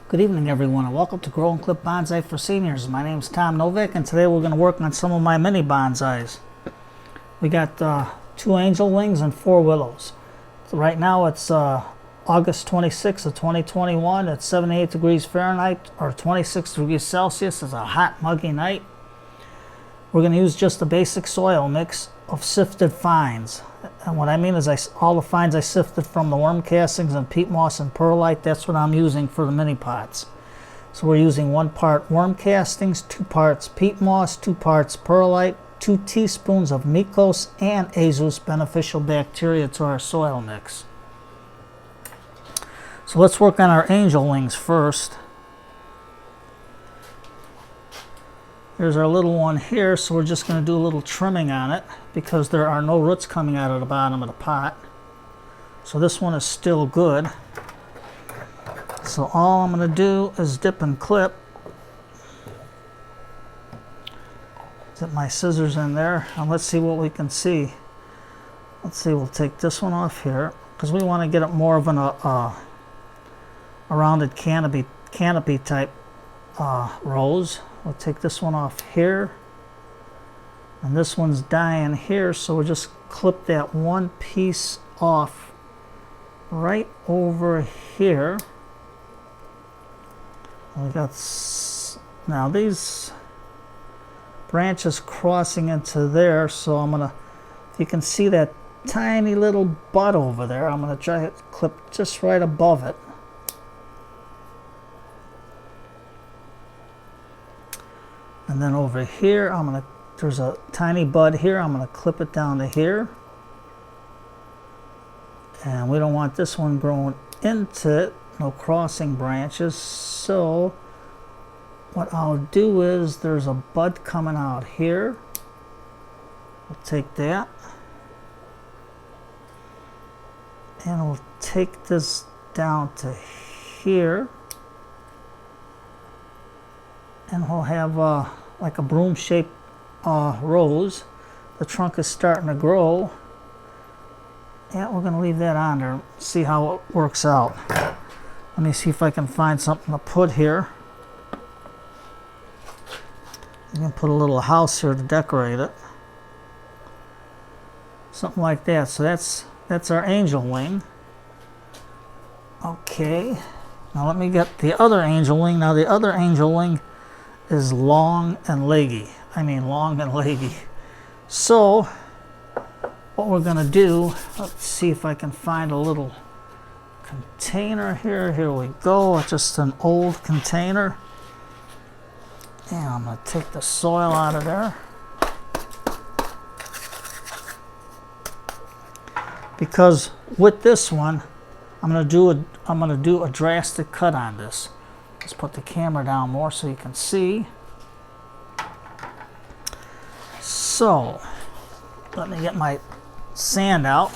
Good evening, everyone, and welcome to Grow and Clip Bonsai for Seniors. My name is Tom Novak, and today we're going to work on some of my mini bonsais. We got 2 angel wings and 4 willows. So right now it's August 26th of 2021. It's 78 degrees Fahrenheit or 26 degrees Celsius. It's a hot, muggy night. We're going to use just a basic soil mix of sifted fines. And what I mean is all the fines I sifted from the worm castings and peat moss and perlite, that's what I'm using for the mini pots. So we're using 1 part worm castings, 2 parts peat moss, 2 parts perlite, 2 teaspoons of Mycos and Azus beneficial bacteria to our soil mix. So let's work on our angel wings first. Here's our little one here, so we're just going to do a little trimming on it because there are no roots coming out of the bottom of the pot. So this one is still good. So all I'm going to do is dip and clip. Dip my scissors in there, and let's see what we can see. Let's see, we'll take this one off here because we want to get it more of a rounded canopy type rows. We'll take this one off here, and this one's dying here, so we'll just clip that one piece off right over here. We got now these branches crossing into there, so I'm gonna, if you can see that tiny little bud over there, I'm gonna try to clip just right above it. And then over here, there's a tiny bud here, I'm gonna clip it down to here. And we don't want this one growing into it, no crossing branches. So what I'll do is, there's a bud coming out here. We'll take that. And we'll take this down to here. And we'll have like a broom-shaped rose. The trunk is starting to grow. Yeah, we're going to leave that on there, see how it works out. Let me see if I can find something to put here. I'm going to put a little house here to decorate it. Something like that. So that's our angel wing. Okay. Now let me get the other angel wing. Now the other angel wing is long and leggy. I mean long and leggy. So what we're gonna do, let's see if I can find a little container here. Here we go. It's just an old container. And I'm gonna take the soil out of there. Because with this one, I'm gonna do a drastic cut on this. Let's put the camera down more so you can see. So, let me get my sand out,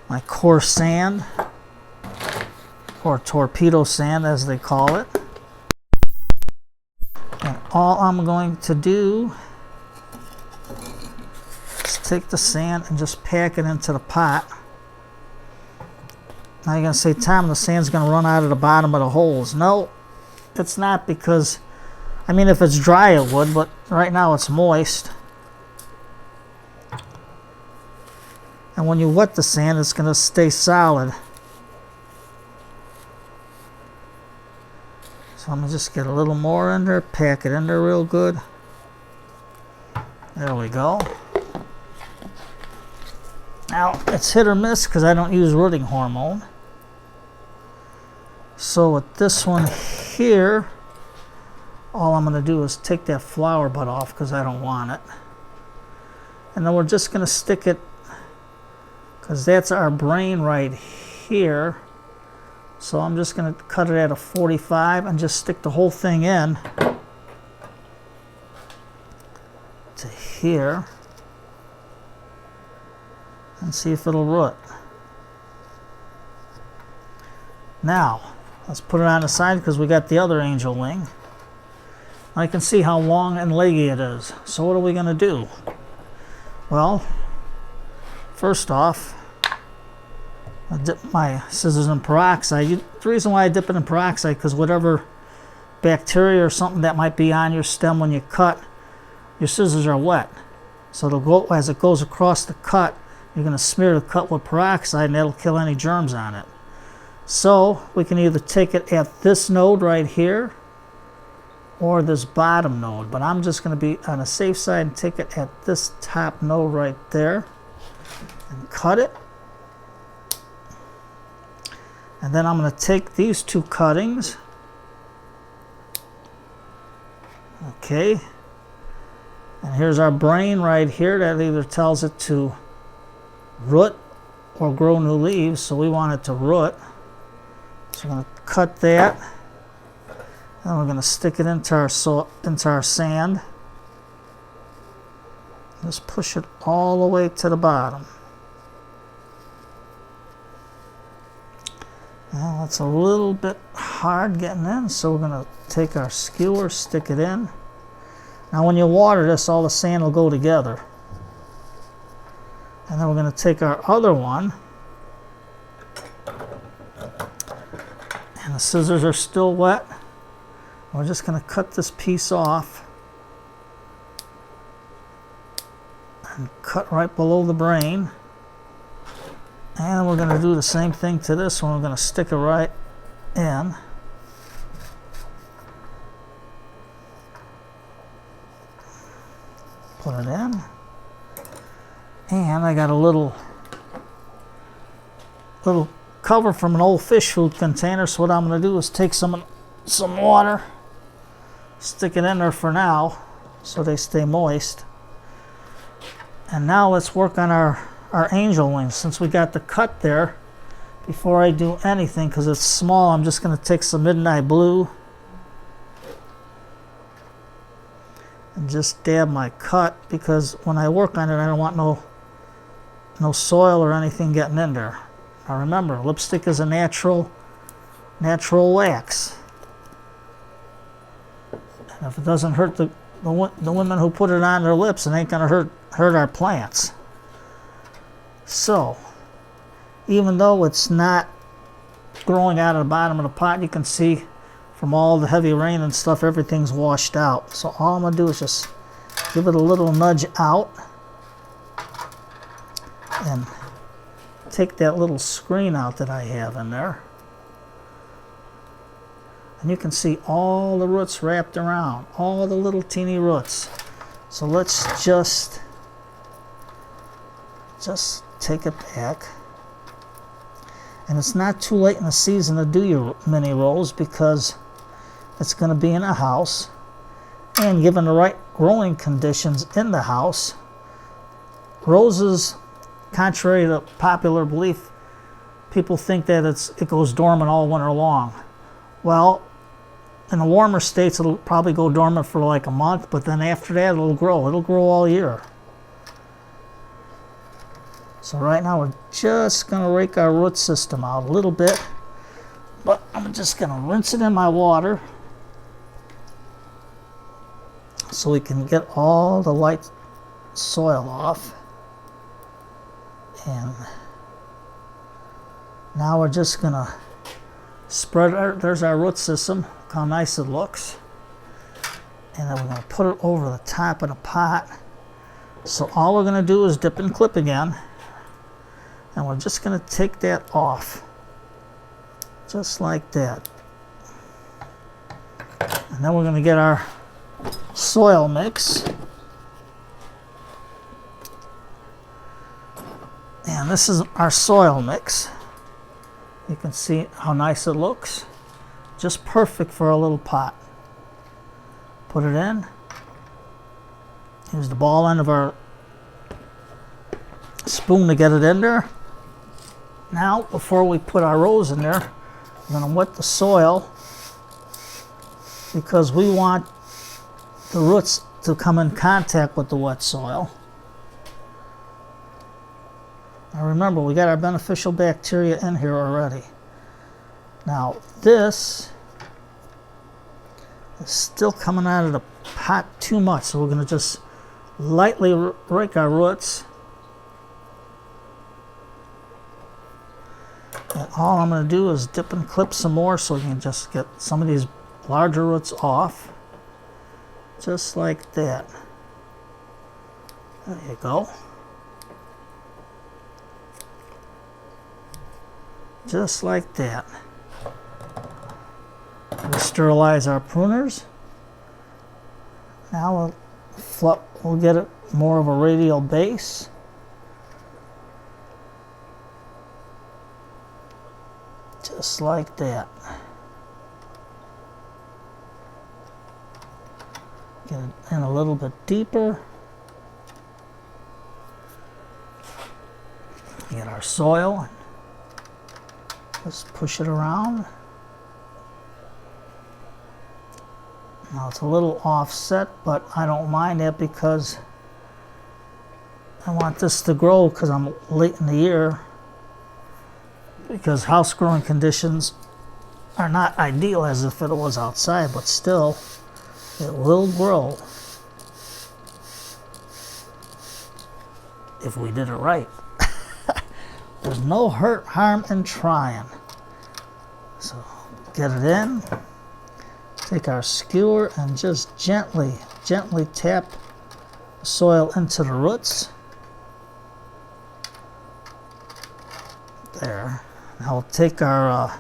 my coarse sand, or torpedo sand as they call it. And all I'm going to do is take the sand and just pack it into the pot. Now you're going to say, Tom, the sand's going to run out of the bottom of the holes. No, it's not, because, I mean, if it's dry it would, but right now it's moist. And when you wet the sand, it's going to stay solid. So I'm going to just get a little more in there, pack it in there real good. There we go. Now, it's hit or miss because I don't use rooting hormone. So with this one here, all I'm going to do is take that flower bud off because I don't want it. And then we're just going to stick it, because that's our brain right here. So I'm just going to cut it at a 45 and just stick the whole thing in to here. And see if it'll root. Now, let's put it on the side because we got the other angel wing. I can see how long and leggy it is. So what are we going to do? Well, first off, I dip my scissors in peroxide. The reason why I dip it in peroxide, because whatever bacteria or something that might be on your stem when you cut, your scissors are wet. So it'll go, as it goes across the cut, you're going to smear the cut with peroxide and that'll kill any germs on it. So we can either take it at this node right here or this bottom node, but I'm just going to be on the safe side and take it at this top node right there and cut it. And then I'm going to take these two cuttings, okay, and here's our brain right here that either tells it to root or grow new leaves, so we want it to root. So we're going to cut that, and we're going to stick it into our sand. Just push it all the way to the bottom. Well, it's a little bit hard getting in, so we're going to take our skewer, stick it in. Now when you water this, all the sand will go together. And then we're going to take our other one, and the scissors are still wet. We're just going to cut this piece off and cut right below the brain. And we're going to do the same thing to this one. We're going to stick it right in. Put it in. And I got a little cover from an old fish food container. So what I'm going to do is take some water, stick it in there for now so they stay moist. And now let's work on our angel wings. Since we got the cut there, before I do anything, because it's small, I'm just going to take some midnight blue and just dab my cut, because when I work on it, I don't want no soil or anything getting in there. Now remember, lipstick is a natural wax, and if it doesn't hurt the women who put it on their lips, it ain't going to hurt our plants. So, even though it's not growing out of the bottom of the pot, you can see from all the heavy rain and stuff, everything's washed out. So all I'm going to do is just give it a little nudge out and take that little screen out that I have in there. And you can see all the roots wrapped around, all the little teeny roots. So let's just take it back. And it's not too late in the season to do your mini rose, because it's going to be in a house, and given the right growing conditions in the house, roses, contrary to popular belief, people think that it goes dormant all winter long. Well, in the warmer states it'll probably go dormant for like a month, but then after that it'll grow all year. So right now we're just going to rake our root system out a little bit, but I'm just going to rinse it in my water so we can get all the light soil off. And now we're just going to spread there's our root system. Look how nice it looks. And then we're going to put it over the top of the pot. So all we're going to do is dip and clip again. And we're just going to take that off, just like that. And then we're going to get our soil mix. And this is our soil mix. You can see how nice it looks. Just perfect for a little pot. Put it in. Here's the ball end of our spoon to get it in there. Now, before we put our rose in there, we're going to wet the soil, because we want the roots to come in contact with the wet soil. Now remember, we got our beneficial bacteria in here already. Now this is still coming out of the pot too much, so we're going to just lightly rake our roots. all I'm going to do is dip and clip some more so we can just get some of these larger roots off. Just like that. There you go. Just like that. We'll sterilize our pruners. Now we'll get it more of a radial base. Just like that. Get it in a little bit deeper. Get our soil. Just push it around. Now it's a little offset, but I don't mind that because I want this to grow because I'm late in the year. Because house growing conditions are not ideal as if it was outside, but still it will grow if we did it right. There's no harm in trying. So get it in, take our skewer and just gently tap the soil into the roots. There. Now we'll take our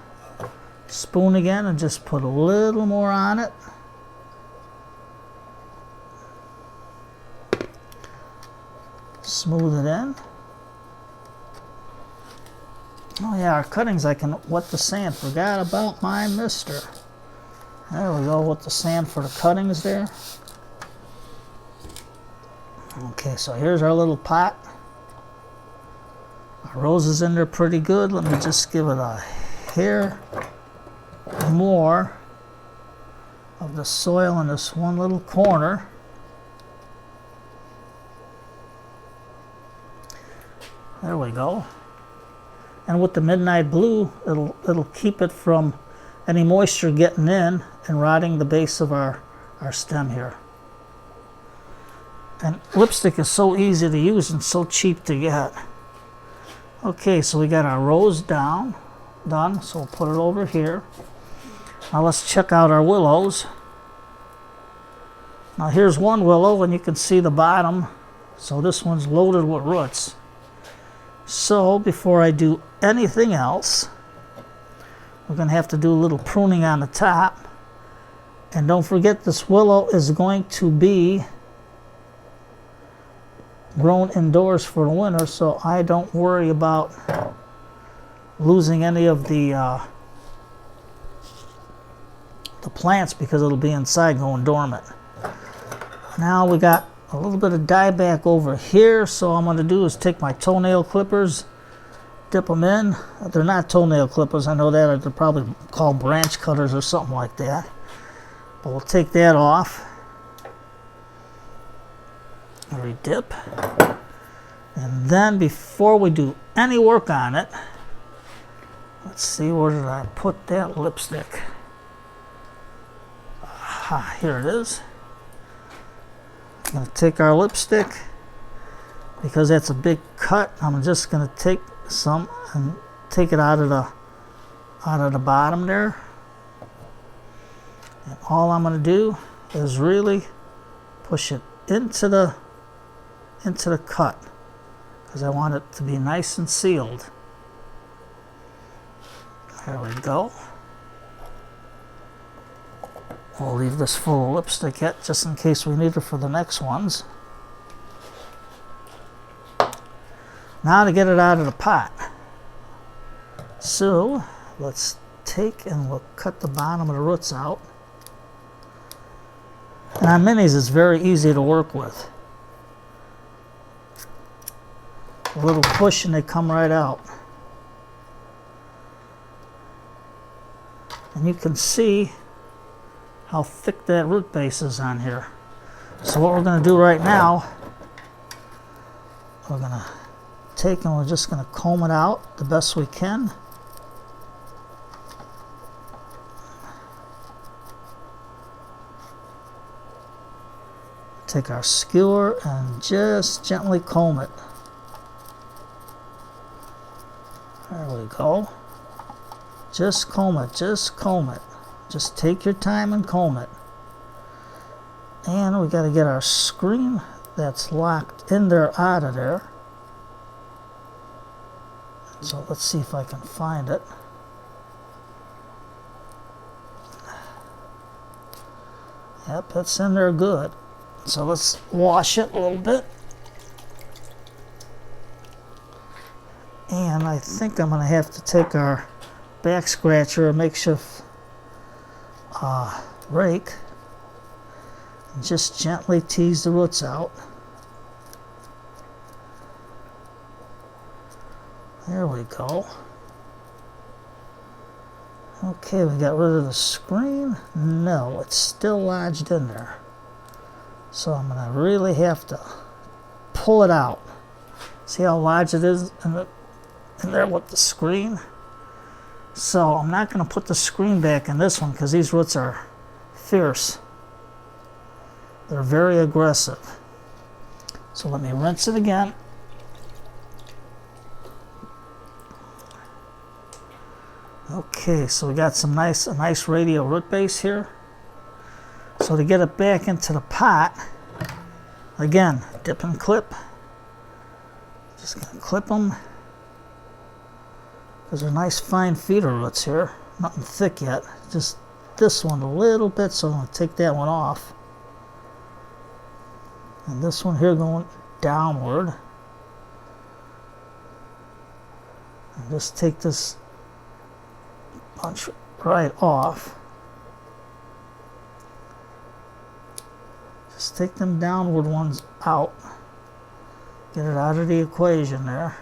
spoon again and just put a little more on it. Smooth it in. Oh yeah, our cuttings, I can wet the sand. Forgot about my mister. There we go, with the sand for the cuttings there. Okay, so here's our little pot. Our rose is in there pretty good. Let me just give it a hair more of the soil in this one little corner. There we go. And with the midnight blue, it'll keep it from any moisture getting in and rotting the base of our stem here. And lipstick is so easy to use and so cheap to get. Okay, so we got our rose done, so we'll put it over here. Now let's check out our willows. Now here's one willow and you can see the bottom, so this one's loaded with roots. So before I do anything else, we're going to have to do a little pruning on the top. And don't forget, this willow is going to be grown indoors for the winter, so I don't worry about losing any of the plants because it'll be inside going dormant. Now we got a little bit of dieback over here, so all I'm going to do is take my toenail clippers, dip them in. They're not toenail clippers, I know that. They're probably called branch cutters or something like that. But we'll take that off. Re-dip. And then before we do any work on it, let's see, where did I put that lipstick? Ah, here it is. I'm going to take our lipstick, because that's a big cut. I'm just going to take some and take it out of the bottom there. And all I'm going to do is really push it into the cut, because I want it to be nice and sealed. There we go. We'll leave this full of lipstick yet, just in case we need it for the next ones. Now to get it out of the pot. So let's take and we'll cut the bottom of the roots out. And on minis, it's very easy to work with. A little push and they come right out. And you can see how thick that root base is on here. So what we're going to do right now, we're going to take and we're just going to comb it out the best we can. Take our skewer and just gently comb it. There we go. Just comb it, just comb it. Just take your time and comb it. And we got to get our screen that's locked in there out of there. So let's see if I can find it. Yep, it's in there good. So let's wash it a little bit. And I think I'm going to have to take our back scratcher or makeshift rake and just gently tease the roots out. There we go. Okay, we got rid of the screen. No, it's still lodged in there. So I'm going to really have to pull it out. See how lodged it is in there with the screen? So I'm not going to put the screen back in this one because these roots are fierce. They're very aggressive. So let me rinse it again. Okay, so we got a nice radial root base here. So to get it back into the pot, again, dip and clip. Just gonna clip them because they're nice fine feeder roots here. Nothing thick yet. Just this one a little bit, so I'm gonna take that one off. And this one here going downward. And just take this bunch right off. Just take them downward ones out. Get it out of the equation there.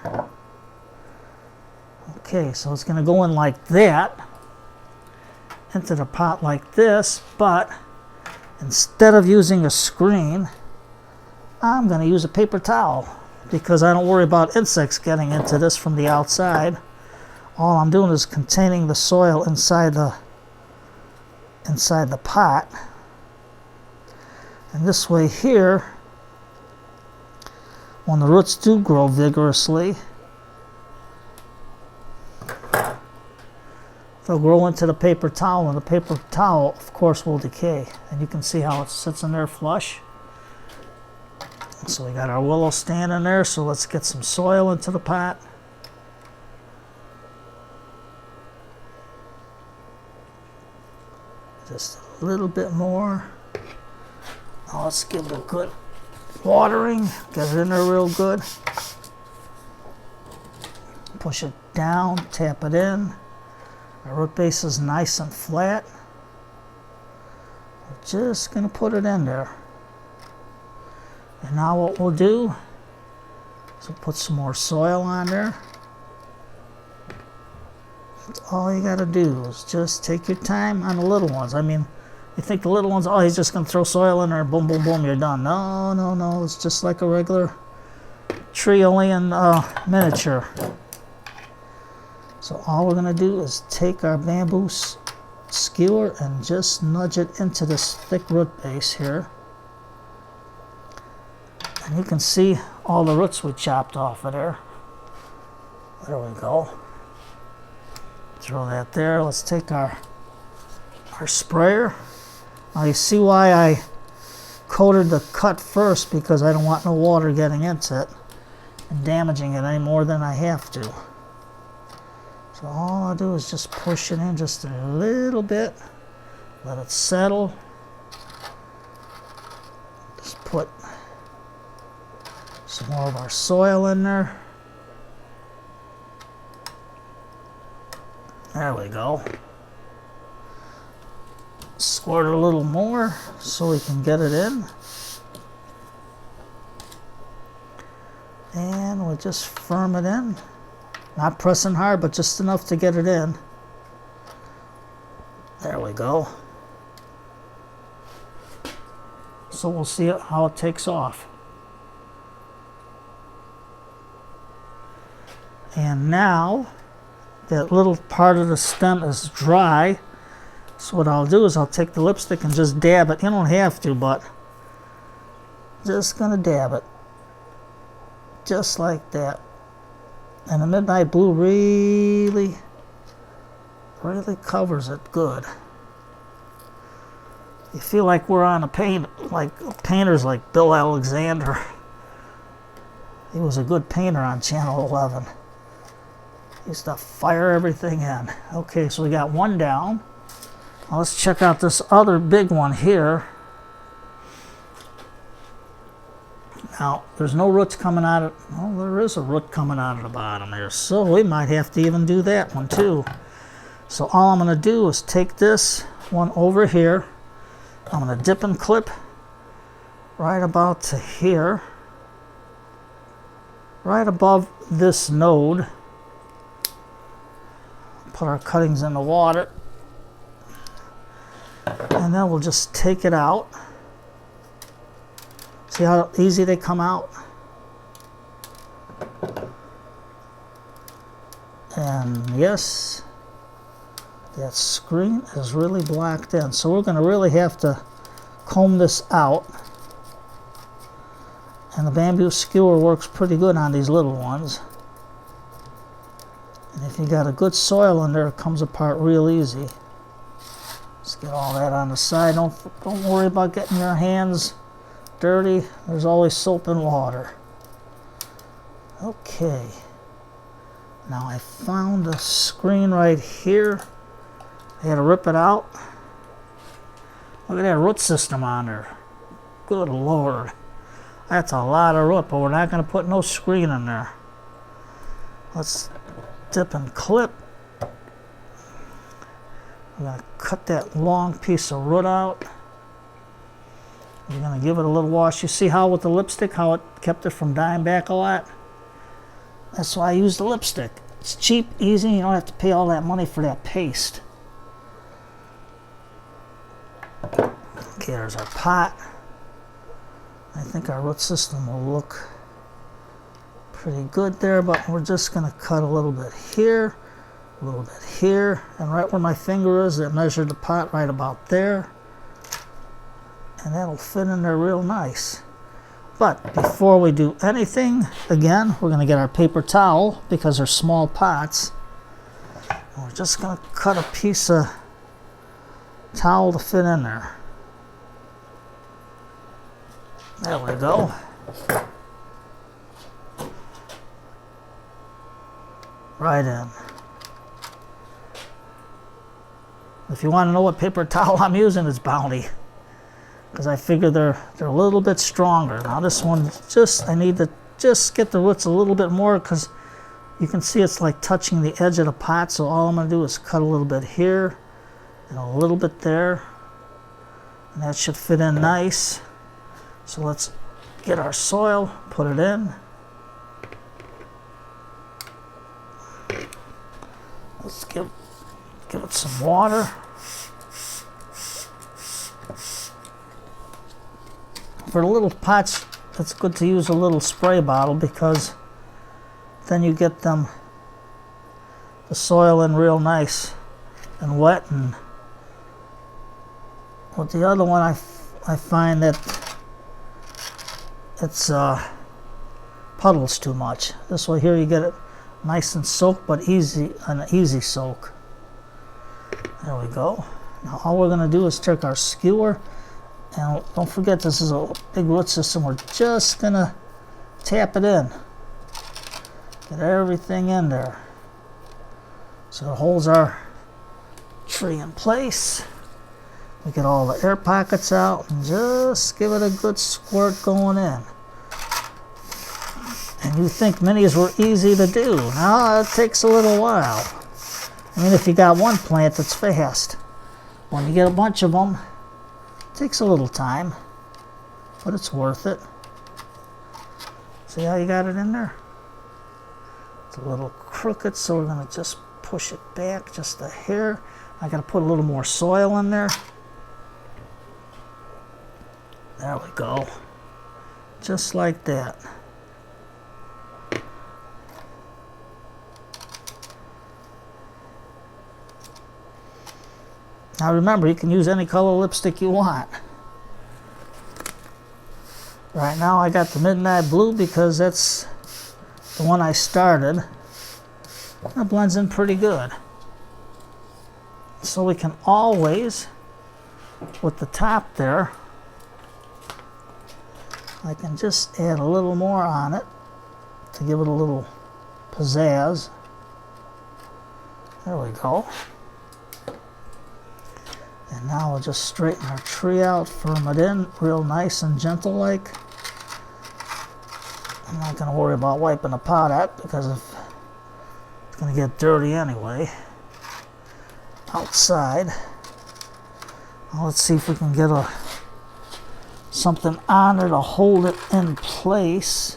Okay, so it's going to go in like that into the pot like this, but instead of using a screen, I'm going to use a paper towel because I don't worry about insects getting into this from the outside. All I'm doing is containing the soil inside the pot. And this way here, when the roots do grow vigorously, they'll grow into the paper towel, and the paper towel, of course, will decay. And you can see how it sits in there flush. So we got our willow standing there, so let's get some soil into the pot. Just a little bit more. Now let's give it a good watering. Get it in there real good. Push it down, tap it in. Our root base is nice and flat. We're just going to put it in there. And now what we'll do is we'll put some more soil on there. That's all you got to do is just take your time on the little ones. I mean, you think the little ones, oh, he's just going to throw soil in there, boom, boom, boom, you're done. No, no, no. It's just like a regular Treolian miniature. So all we're going to do is take our bamboo skewer and just nudge it into this thick root base here. And you can see all the roots we chopped off of there. There we go. Throw that there. Let's take our sprayer. Now you see why I coated the cut first, because I don't want no water getting into it and damaging it any more than I have to. So all I do is just push it in just a little bit, let it settle. Just put some more of our soil in there. There we go. Squirt a little more so we can get it in. And we'll just firm it in. Not pressing hard, but just enough to get it in. There we go. So we'll see how it takes off. And now that little part of the stem is dry. So what I'll do is I'll take the lipstick and just dab it. You don't have to, but just gonna dab it. Just like that. And the midnight blue really Really covers it good. You feel like we're on a painters like Bill Alexander. He was a good painter on Channel 11. He used to fire everything in. Okay, so we got one down. Now let's check out this other big one here. Now, there's no roots coming out of, well, there is a root coming out of the bottom there, so we might have to even do that one too. So all I'm going to do is take this one over here. I'm going to dip and clip right about to here, right above this node. Put our cuttings in the water, and then we'll just take it out. See how easy they come out? And yes, that screen is really blacked in. So we're going to really have to comb this out. And the bamboo skewer works pretty good on these little ones. And if you got a good soil in there, it comes apart real easy. Let's get all that on the side. Don't worry about getting your hands dirty. There's always soap and water. Okay. Now I found a screen right here. I had to rip it out. Look at that root system on there. Good Lord. That's a lot of root, but we're not going to put no screen in there. Let's dip and clip. We're going to cut that long piece of root out. We're going to give it a little wash. You see how with the lipstick, how it kept it from dying back a lot? That's why I use the lipstick. It's cheap, easy, you don't have to pay all that money for that paste. Okay, there's our pot. I think our root system will look pretty good there, but we're just going to cut a little bit here, a little bit here, and right where my finger is, I measured the pot right about there. And that'll fit in there real nice. But before we do anything, again, we're going to get our paper towel because they're small pots. And we're just going to cut a piece of towel to fit in there. There we go. Right in. If you want to know what paper towel I'm using, it's Bounty. Because I figure they're a little bit stronger. Now this one, I need to just get the roots a little bit more because you can see it's like touching the edge of the pot. So all I'm going to do is cut a little bit here and a little bit there. And that should fit in nice. So let's get our soil, put it in. Let's give it some water. For the little pots, it's good to use a little spray bottle because then you get the soil in real nice and wet. And with the other one, I find that it's puddles too much. This way here you get it nice and soaked, but an easy soak. There we go. Now all we're going to do is take our skewer. And don't forget, this is a big root system. We're just going to tap it in. Get everything in there. So it holds our tree in place. We get all the air pockets out and just give it a good squirt going in. And you think minis were easy to do. No, it takes a little while. I mean, if you got one plant, it's fast. When you get a bunch of them, takes a little time, but it's worth it. See how you got it in there? It's a little crooked, so we're going to just push it back just a hair. I got to put a little more soil in there. There we go. Just like that. Now remember, you can use any color lipstick you want. Right now I got the Midnight Blue because that's the one I started. That blends in pretty good. So we can always, with the top there, I can just add a little more on it to give it a little pizzazz. There we go. And now we'll just straighten our tree out, firm it in real nice and gentle like. I'm not going to worry about wiping the pot out because it's going to get dirty anyway. Outside. Now let's see if we can get something on there to hold it in place.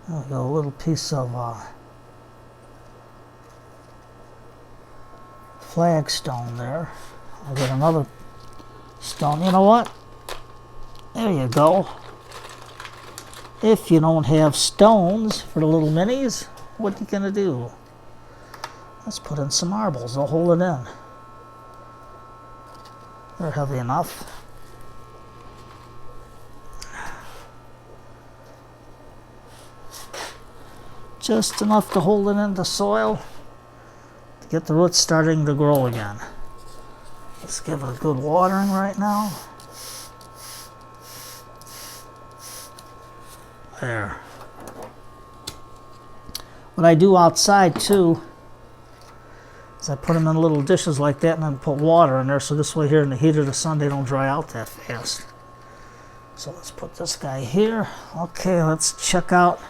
There we go, a little piece of flagstone there. I'll get another stone. You know what? There you go. If you don't have stones for the little minis, what are you gonna do? Let's put in some marbles. They'll hold it in. They're heavy enough. Just enough to hold it in the soil to get the roots starting to grow again. Let's give it a good watering right now. There. What I do outside too is I put them in little dishes like that and then put water in there so this way here in the heat of the sun they don't dry out that fast. So let's put this guy here. Okay, let's check out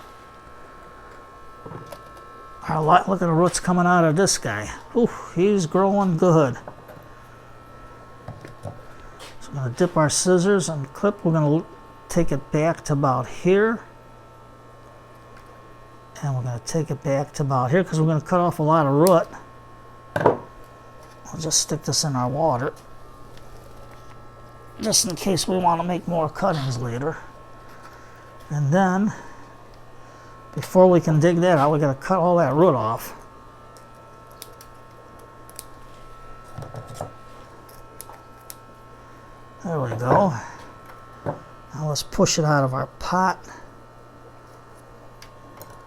our lot. Look at the roots coming out of this guy. Ooh, he's growing good. So I'm going to dip our scissors and clip. We're going to take it back to about here. And we're going to take it back to about here because we're going to cut off a lot of root. I'll just stick this in our water just in case we want to make more cuttings later. And then before we can dig that out, we got to cut all that root off. There we go. Now let's push it out of our pot.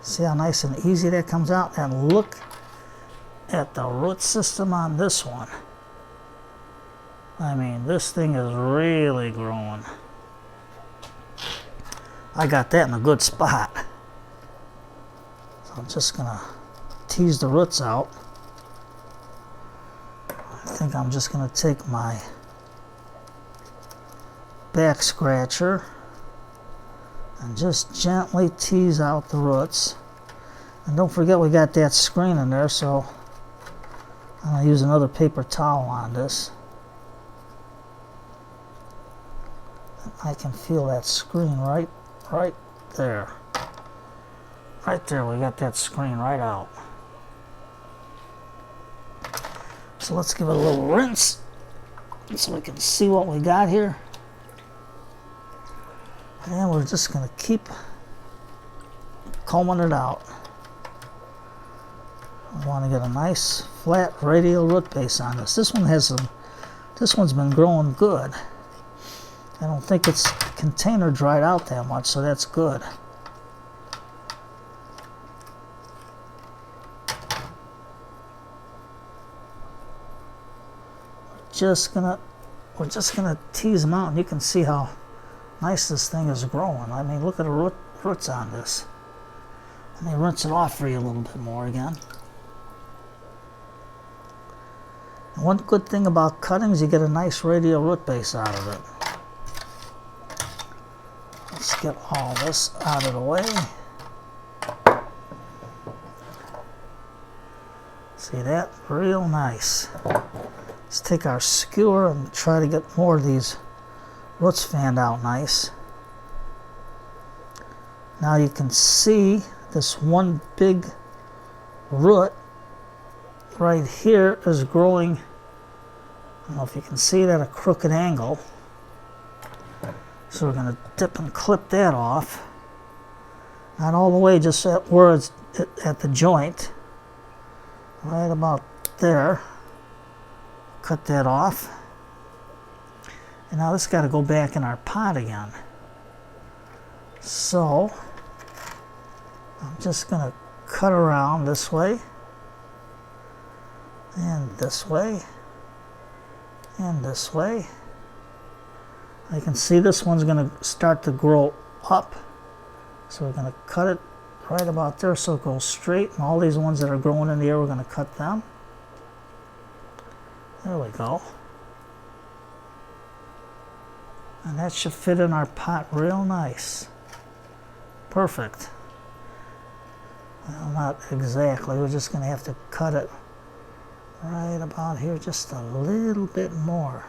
See how nice and easy that comes out? And look at the root system on this one. I mean, this thing is really growing. I got that in a good spot. So I'm just gonna tease the roots out. I think I'm just gonna take my back scratcher and just gently tease out the roots. And don't forget we got that screen in there, so I'm going to use another paper towel on this. I can feel that screen right there. Right there, we got that screen right out. So let's give it a little rinse so we can see what we got here. And we're just going to keep combing it out. We want to get a nice flat radial root base on this. This one's been growing good. I don't think its container dried out that much, so that's good. We're just gonna tease them out, and you can see how nice this thing is growing. I mean, look at the roots on this. Let me rinse it off for you a little bit more again. And one good thing about cuttings, you get a nice radial root base out of it. Let's get all this out of the way. See that? Real nice. Let's take our skewer and try to get more of these roots fanned out nice. Now you can see this one big root right here is growing. I don't know if you can see it at a crooked angle. So we're going to dip and clip that off. Not all the way, just at where it's at the joint. Right about there. Cut that off. And now this got to go back in our pot again. So I'm just going to cut around this way, and this way, and this way. You can see this one's going to start to grow up. So we're going to cut it right about there so it goes straight. And all these ones that are growing in the air, we're going to cut them. There we go. And that should fit in our pot real nice. Perfect. Well, not exactly. We're just going to have to cut it right about here just a little bit more.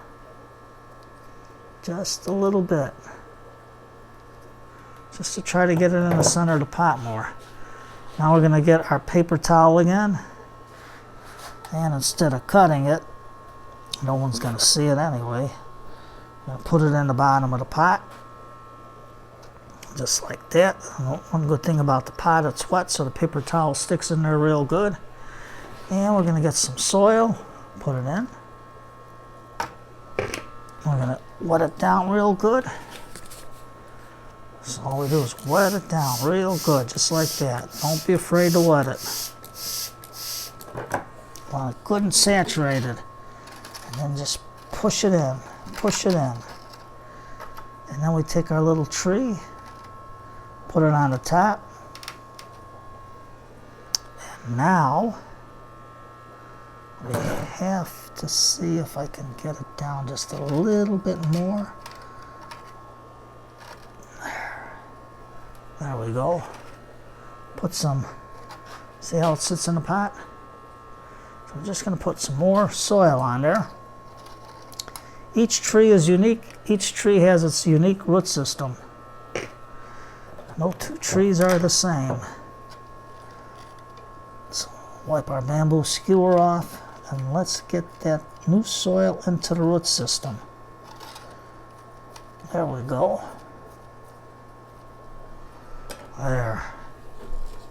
Just a little bit. Just to try to get it in the center of the pot more. Now we're going to get our paper towel again. And instead of cutting it, no one's going to see it anyway. I'm going to put it in the bottom of the pot. Just like that. One good thing about the pot, it's wet, so the paper towel sticks in there real good. And we're going to get some soil, put it in. We're going to wet it down real good. So all we do is wet it down real good, just like that. Don't be afraid to wet it. Want it good and saturated. And then just push it in, push it in. And then we take our little tree, put it on the top. And now we have to see if I can get it down just a little bit more. There we go. Put some, see how it sits in the pot? So I'm just going to put some more soil on there. Each tree is unique. Each tree has its unique root system. No two trees are the same. So wipe our bamboo skewer off and let's get that new soil into the root system. There we go. There.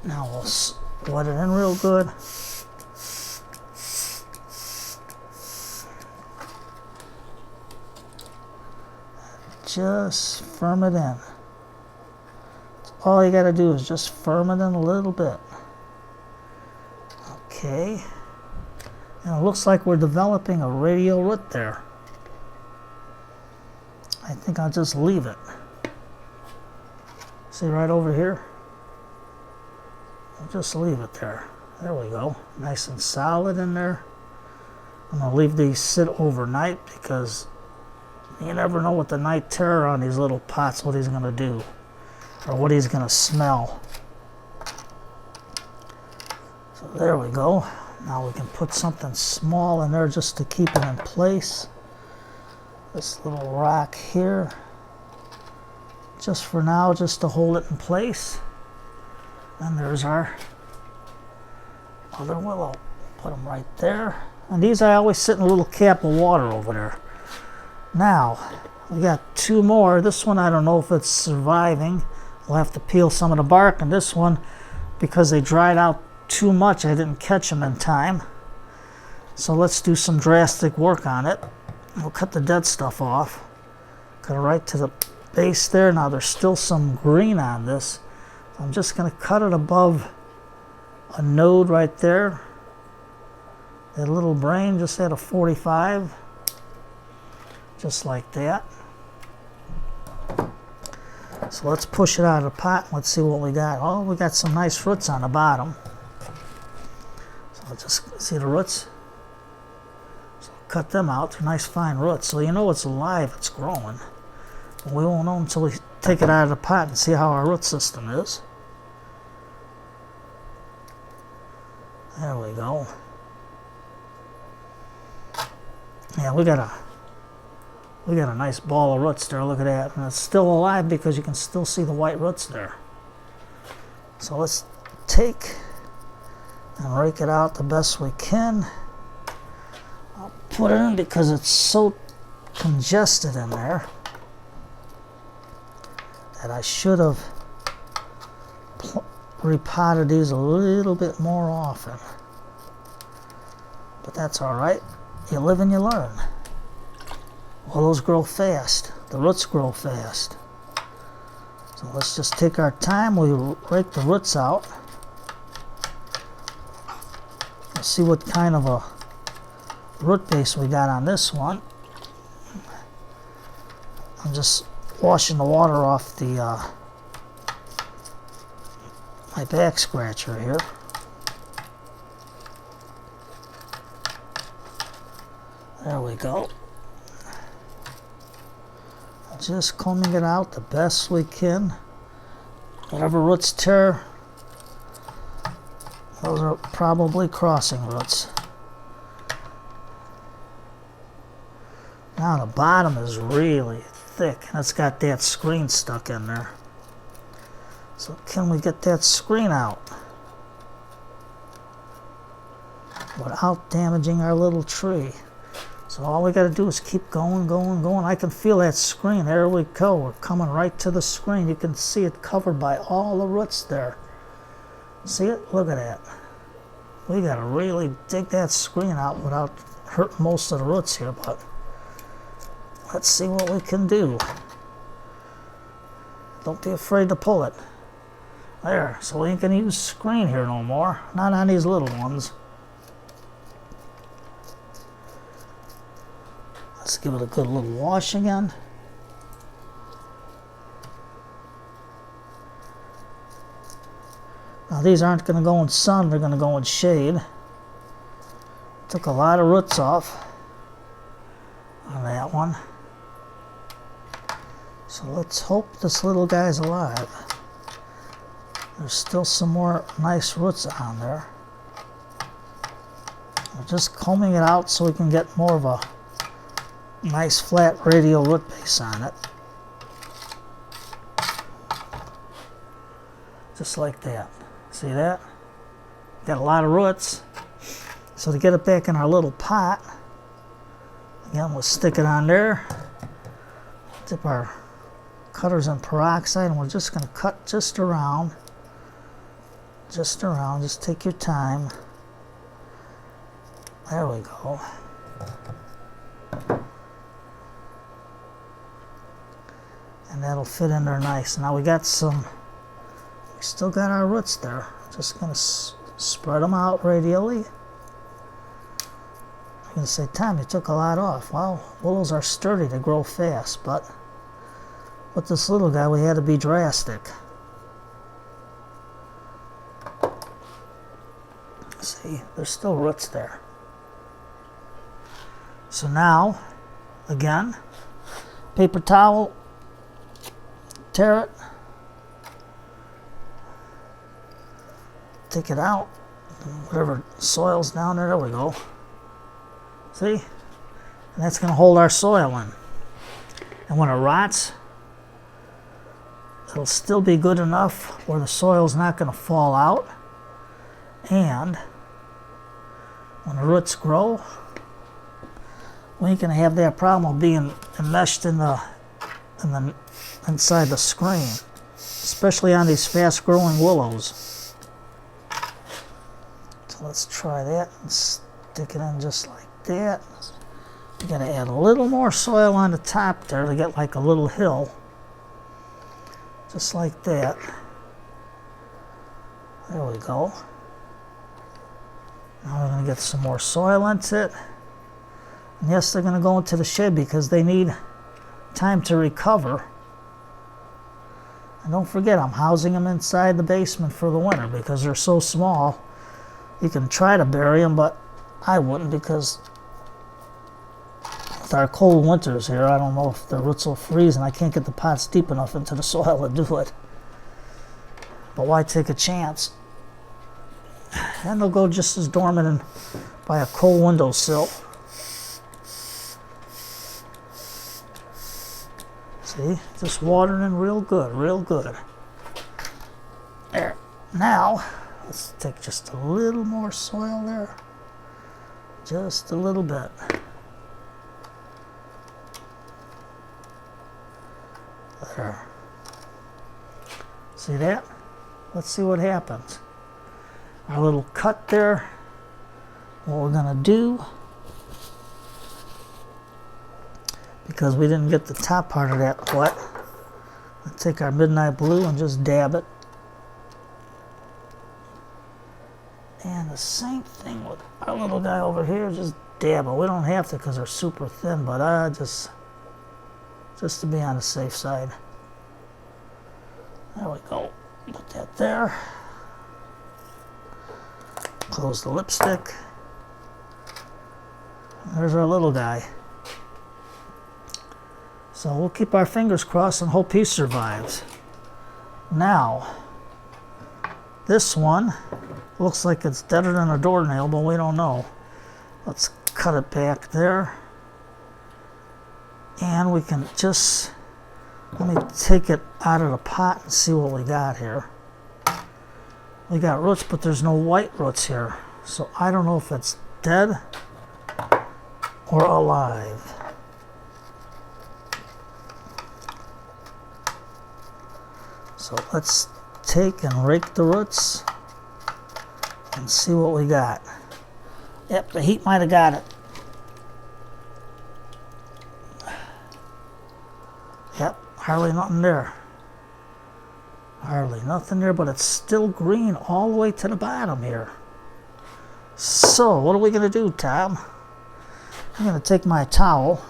Now we'll wet it in real good. Just firm it in. All you got to do is just firm it in a little bit. Okay. And it looks like we're developing a radial root there. I think I'll just leave it. See right over here? I'll just leave it there. There we go. Nice and solid in there. I'm going to leave these sit overnight because you never know with the night terror on these little pots what he's going to do or what he's going to smell. So there we go. Now we can put something small in there just to keep it in place. This little rock here. Just for now, just to hold it in place. And there's our other willow. Put them right there. And these I always sit in a little cap of water over there. Now, we got two more. This one, I don't know if it's surviving. We'll have to peel some of the bark. And this one, because they dried out too much, I didn't catch them in time. So let's do some drastic work on it. We'll cut the dead stuff off. Cut it right to the base there. Now there's still some green on this. I'm just going to cut it above a node right there. That little brain just at a 45. Just like that. So let's push it out of the pot and let's see what we got. Oh, we got some nice roots on the bottom. So let's just see the roots. So cut them out. They're nice fine roots. So you know it's alive, it's growing. But we won't know until we take it out of the pot and see how our root system is. There we go. Yeah, we got a nice ball of roots there. Look at that. And it's still alive because you can still see the white roots there. So let's take and rake it out the best we can. I'll put it in because it's so congested in there that I should have repotted these a little bit more often. But that's all right. You live and you learn. Willows grow fast. The roots grow fast. So let's just take our time. We rake the roots out. Let's see what kind of a root base we got on this one. I'm just washing the water off the my back scratcher here. There we go. Just combing it out the best we can. Whatever roots tear, those are probably crossing roots. Now the bottom is really thick, and it's got that screen stuck in there. So can we get that screen out without damaging our little tree? So all we got to do is keep going, going, going. I can feel that screen. There we go. We're coming right to the screen. You can see it covered by all the roots there. See it? Look at that. We got to really dig that screen out without hurting most of the roots here, but let's see what we can do. Don't be afraid to pull it. There. So we ain't going to use screen here no more. Not on these little ones. Let's give it a good little wash again. Now these aren't going to go in sun, they're going to go in shade. Took a lot of roots off on that one. So let's hope this little guy's alive. There's still some more nice roots on there. We're just combing it out so we can get more of a nice flat radial root base on it. Just like that. See that? Got a lot of roots. So to get it back in our little pot, again, we'll stick it on there. Dip our cutters in peroxide, and we're just going to cut just around. Just around. Just take your time. There we go. And that'll fit in there nice. Now we still got our roots there. Just going to spread them out radially. You're going to say, Tom, you took a lot off. Well, willows are sturdy, they grow fast, but with this little guy we had to be drastic. See, there's still roots there. So now, again, paper towel, tear it, take it out, whatever soil's down there, there we go. See? And that's going to hold our soil in. And when it rots, it'll still be good enough where the soil's not going to fall out. And when the roots grow, we ain't going to have that problem of being enmeshed in the inside the screen, especially on these fast-growing willows. So let's try that and stick it in just like that. You got to add a little more soil on the top there to get like a little hill, just like that. There we go. Now we're going to get some more soil into it. And yes, they're going to go into the shed because they need time to recover. And don't forget, I'm housing them inside the basement for the winter because they're so small. You can try to bury them, but I wouldn't, because with our cold winters here, I don't know if the roots will freeze and I can't get the pots deep enough into the soil to do it. But why take a chance? And they'll go just as dormant by a cold windowsill. See, just watering in real good, real good. There. Now, let's take just a little more soil there. Just a little bit. There. See that? Let's see what happens. Our little cut there. What we're going to do, because we didn't get the top part of that wet, let's take our midnight blue and just dab it. And the same thing with our little guy over here, just dab it. We don't have to because they're super thin, but just to be on the safe side. There we go. Put that there. Close the lipstick. There's our little guy. So we'll keep our fingers crossed and hope he survives. Now, this one looks like it's deader than a doornail, but we don't know. Let's cut it back there. And we can just, let me take it out of the pot and see what we got here. We got roots, but there's no white roots here. So I don't know if it's dead or alive. So let's take and rake the roots and see what we got. Yep, the heat might have got it. Yep, hardly nothing there. Hardly nothing there, but it's still green all the way to the bottom here. So, what are we going to do, Tom? I'm going to take my towel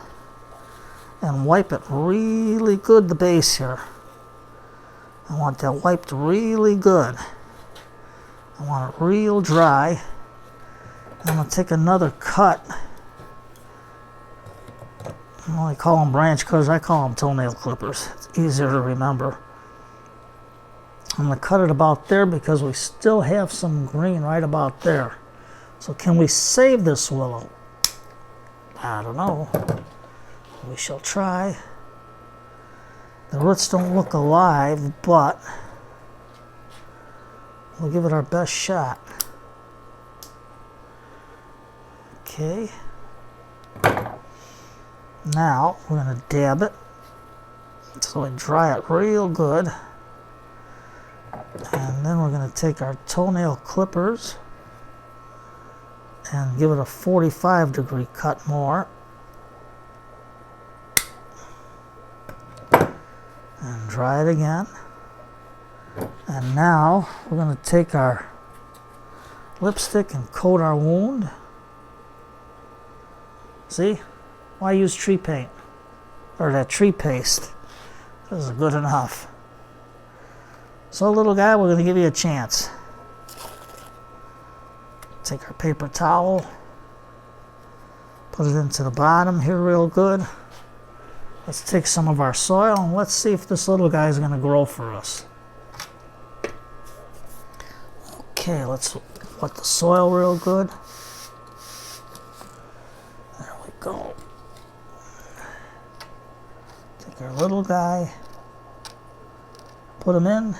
and wipe it really good, the base here. I want that wiped really good. I want it real dry. I'm going to take another cut. I only call them branch cutters, I call them toenail clippers. It's easier to remember. I'm going to cut it about there because we still have some green right about there. So can we save this willow? I don't know. We shall try. The roots don't look alive, but we'll give it our best shot. Okay. Now we're going to dab it so we dry it real good. And then we're going to take our toenail clippers and give it a 45-degree cut more. And dry it again. And now we're going to take our lipstick and coat our wound. See? Why use tree paint? Or that tree paste. This is good enough. So, little guy, we're going to give you a chance. Take our paper towel, put it into the bottom here real good. Let's take some of our soil and let's see if this little guy is going to grow for us. Okay, let's wet the soil real good. There we go. Take our little guy, put him in.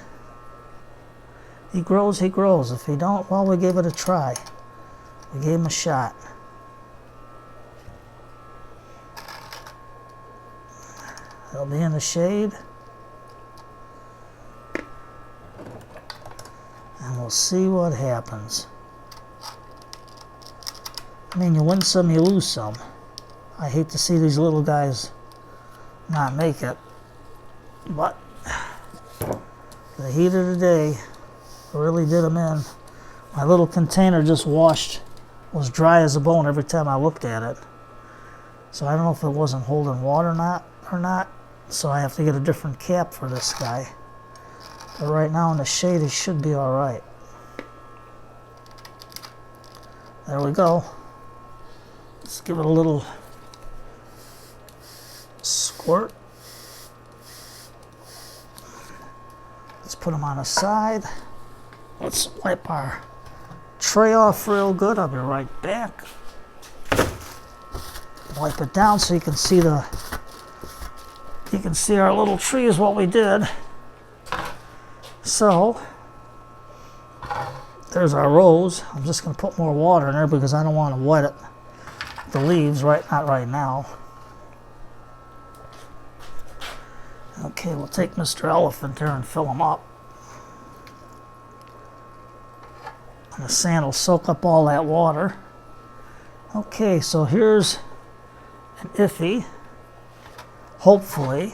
He grows, he grows. If he don't, well, we gave it a try. We gave him a shot. He'll be in the shade. And we'll see what happens. I mean, you win some, you lose some. I hate to see these little guys not make it. But the heat of the day really did them in. My little container just was dry as a bone every time I looked at it. So I don't know if it wasn't holding water or not. So I have to get a different cap for this guy. But right now in the shade, he should be all right. There we go. Let's give it a little squirt. Let's put him on the side. Let's wipe our tray off real good. I'll be right back. Wipe it down so you can see our little tree is what we did. So there's our rose. I'm just going to put more water in there because I don't want to wet it. The leaves, not right now. Okay, we'll take Mr. Elephant there and fill him up. And the sand will soak up all that water. Okay, so here's an iffy. Hopefully.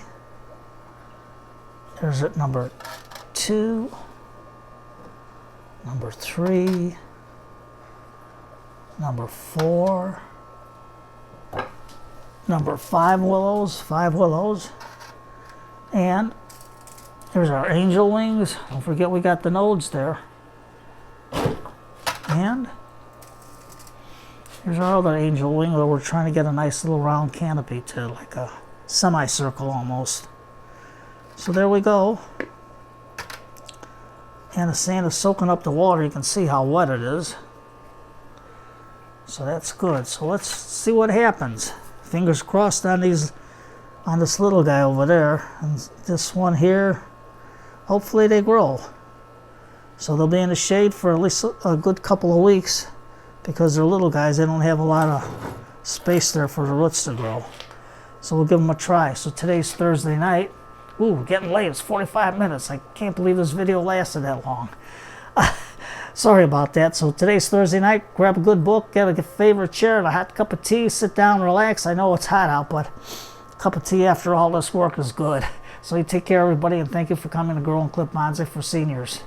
There's it, number 2, number 3, number 4, number 5 willows, 5 willows, and here's our angel wings. Don't forget we got the nodes there. And here's our other angel wing where we're trying to get a nice little round canopy to, like a semicircle almost. So there we go. And the sand is soaking up the water. You can see how wet it is. So that's good. So let's see what happens. Fingers crossed on these, on this little guy over there, and this one here. Hopefully they grow. So they'll be in the shade for at least a good couple of weeks, because they're little guys. They don't have a lot of space there for the roots to grow. So we'll give them a try. So today's Thursday night. Ooh, we're getting late. It's 45 minutes. I can't believe this video lasted that long. Sorry about that. So today's Thursday night. Grab a good book, get a favorite chair, and a hot cup of tea. Sit down, relax. I know it's hot out, but a cup of tea after all this work is good. So you take care, everybody, and thank you for coming to Grow and Clip Bonsai for Seniors.